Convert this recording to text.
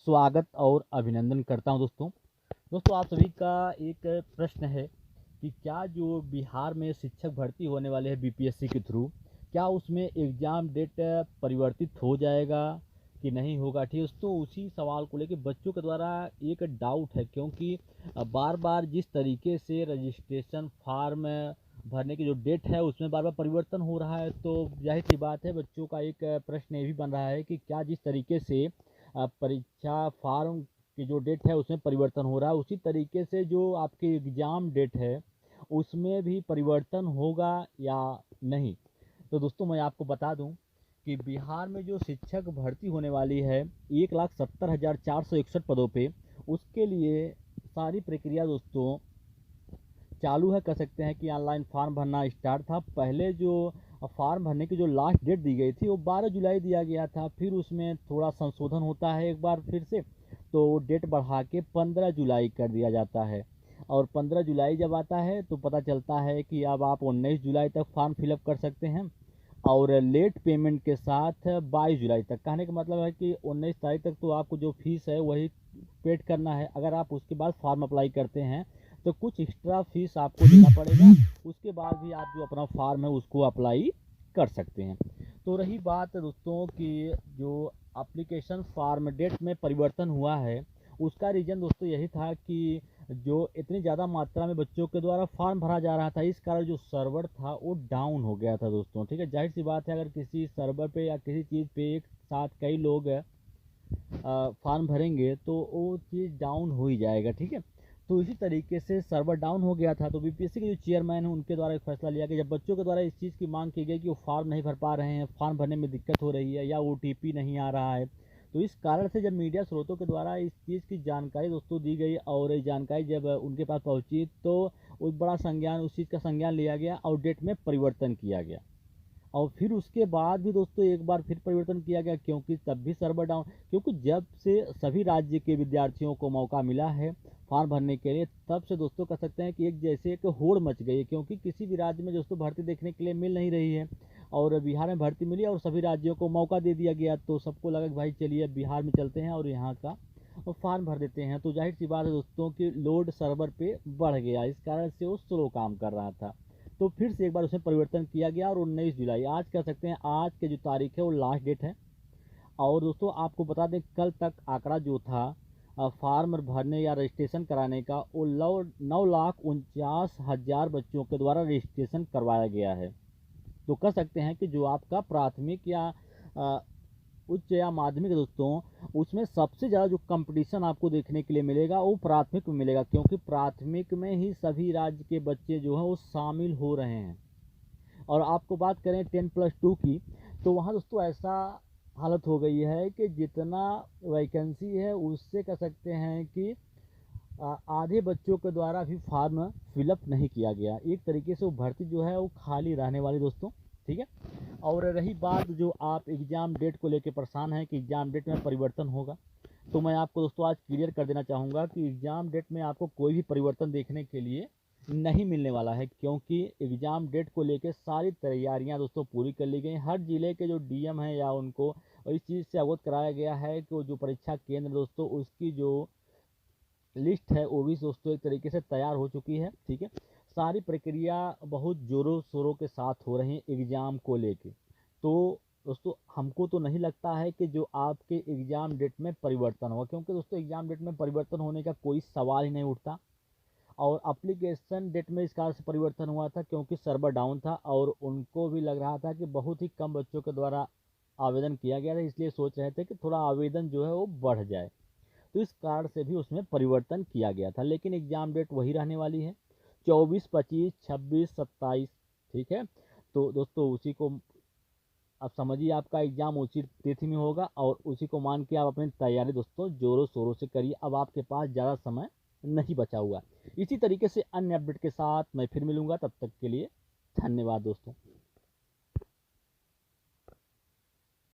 स्वागत और अभिनंदन करता हूं दोस्तों। दोस्तों आप सभी का एक प्रश्न है कि क्या जो बिहार में शिक्षक भर्ती होने वाले हैं बीपीएससी के थ्रू, क्या उसमें एग्ज़ाम डेट परिवर्तित हो जाएगा कि नहीं होगा। ठीक है दोस्तों, उसी सवाल को लेकर बच्चों के द्वारा एक डाउट है, क्योंकि बार बार जिस तरीके से रजिस्ट्रेशन फार्म भरने की जो डेट है उसमें बार बार परिवर्तन हो रहा है, तो जाहिर सी बात है बच्चों का एक प्रश्न ये भी बन रहा है कि क्या जिस तरीके से परीक्षा फार्म की जो डेट है उसमें परिवर्तन हो रहा है, उसी तरीके से जो आपकी एग्ज़ाम डेट है उसमें भी परिवर्तन होगा या नहीं। तो दोस्तों मैं आपको बता दूं कि बिहार में जो शिक्षक भर्ती होने वाली है 1,70,461 पदों पे, उसके लिए सारी प्रक्रिया दोस्तों चालू है। कह सकते हैं कि ऑनलाइन फॉर्म भरना स्टार्ट था। पहले जो फॉर्म भरने की जो लास्ट डेट दी गई थी वो 12 जुलाई दिया गया था, फिर उसमें थोड़ा संशोधन होता है एक बार फिर से, तो डेट बढ़ा के 15 जुलाई कर दिया जाता है। और 15 जुलाई जब आता है तो पता चलता है कि अब आप 19 जुलाई तक फॉर्म फिलअप कर सकते हैं, और लेट पेमेंट के साथ 22 जुलाई तक। कहने का मतलब है कि 19 तारीख तक तो आपको जो फीस है वही पेड करना है। अगर आप उसके बाद फॉर्म अप्लाई करते हैं तो कुछ एक्स्ट्रा फीस आपको देना पड़ेगा, उसके बाद भी आप जो अपना फॉर्म है उसको अप्लाई कर सकते हैं। तो रही बात दोस्तों कि जो एप्लीकेशन फॉर्म डेट में परिवर्तन हुआ है, उसका रीज़न दोस्तों यही था कि जो इतनी ज़्यादा मात्रा में बच्चों के द्वारा फॉर्म भरा जा रहा था, इस कारण जो सर्वर था वो डाउन हो गया था दोस्तों। ठीक है, जाहिर सी बात है अगर किसी सर्वर पे या किसी चीज़ पे एक साथ कई लोग फॉर्म भरेंगे तो वो चीज़ डाउन हो ही जाएगा। ठीक है, तो इसी तरीके से सर्वर डाउन हो गया था, तो बीपीएससी के जो चेयरमैन हैं उनके द्वारा एक फैसला लिया गया। जब बच्चों के द्वारा इस चीज़ की मांग की गई कि वो फॉर्म नहीं भर पा रहे हैं, फॉर्म भरने में दिक्कत हो रही है या ओटीपी नहीं आ रहा है, तो इस कारण से जब मीडिया स्रोतों के द्वारा इस चीज़ की जानकारी दोस्तों दी गई और ये जानकारी जब उनके पास पहुंची तो एक बड़ा संज्ञान, उस चीज़ का संज्ञान लिया गया और डेट में परिवर्तन किया गया। और फिर उसके बाद भी दोस्तों एक बार फिर परिवर्तन किया गया, क्योंकि तब भी सर्वर डाउन, क्योंकि जब से सभी राज्य के विद्यार्थियों को मौका मिला है फॉर्म भरने के लिए, तब से दोस्तों कह सकते हैं कि एक जैसे एक होड़ मच गई है, क्योंकि किसी भी राज्य में दोस्तों भर्ती देखने के लिए मिल नहीं रही है, और बिहार में भर्ती मिली और सभी राज्यों को मौका दे दिया गया, तो सबको लगा कि भाई चलिए अब बिहार में चलते हैं और यहाँ का फॉर्म भर देते हैं। तो जाहिर सी बात है दोस्तों कि लोड सर्वर पे बढ़ गया, इस कारण से वो स्लो काम कर रहा था। तो फिर से एक बार उसमें परिवर्तन किया गया और 19 जुलाई आज कह सकते हैं, आज के जो तारीख है वो लास्ट डेट है। और दोस्तों आपको बता दें कल तक आंकड़ा जो था फार्म भरने या रजिस्ट्रेशन कराने का, वो 9,49,000 बच्चों के द्वारा रजिस्ट्रेशन करवाया गया है। तो कह सकते हैं कि जो आपका प्राथमिक या उच्च या माध्यमिक है दोस्तों, उसमें सबसे ज़्यादा जो कंपटीशन आपको देखने के लिए मिलेगा वो प्राथमिक में मिलेगा, क्योंकि प्राथमिक में ही सभी राज्य के बच्चे जो हैं वो शामिल हो रहे हैं। और आपको बात करें 10+2 की, तो वहाँ दोस्तों ऐसा हालत हो गई है कि जितना वैकेंसी है उससे कह सकते हैं कि आधे बच्चों के द्वारा भी फॉर्म फिलअप नहीं किया गया। एक तरीके से वो भर्ती जो है वो खाली रहने वाली दोस्तों। ठीक है, और रही बात जो आप एग्ज़ाम डेट को लेकर परेशान हैं कि एग्ज़ाम डेट में परिवर्तन होगा, तो मैं आपको दोस्तों आज क्लियर कर देना चाहूँगा कि एग्ज़ाम डेट में आपको कोई भी परिवर्तन देखने के लिए नहीं मिलने वाला है, क्योंकि एग्ज़ाम डेट को लेकर सारी तैयारियां दोस्तों पूरी कर ली गई। हर ज़िले के जो डीएम हैं या उनको इस चीज़ से अवगत कराया गया है कि वो जो परीक्षा केंद्र दोस्तों उसकी जो लिस्ट है वो भी दोस्तों एक तरीके से तैयार हो चुकी है। ठीक है, सारी प्रक्रिया बहुत ज़ोरों शोरों के साथ हो रही है एग्ज़ाम को लेके। तो दोस्तों हमको तो नहीं लगता है कि जो आपके एग्ज़ाम डेट में परिवर्तन होगा, क्योंकि दोस्तों एग्ज़ाम डेट में परिवर्तन होने का कोई सवाल ही नहीं उठता। और एप्लीकेशन डेट में इस कारण से परिवर्तन हुआ था क्योंकि सर्वर डाउन था और उनको भी लग रहा था कि बहुत ही कम बच्चों के द्वारा आवेदन किया गया था, इसलिए सोच रहे थे कि थोड़ा आवेदन जो है वो बढ़ जाए, तो इस कारण से भी उसमें परिवर्तन किया गया था। लेकिन एग्ज़ाम डेट वही रहने वाली है, 24, 25, 26, 27। ठीक है, तो दोस्तों उसी को अब समझिए, आपका एग्ज़ाम उसी तिथि में होगा और उसी को मान के आप अपनी तैयारी दोस्तों ज़ोरों शोरों से करिए। अब आपके पास ज़्यादा समय नहीं बचा हुआ। इसी तरीके से अन्य अपडेट के साथ मैं फिर मिलूँगा, तब तक के लिए धन्यवाद दोस्तों।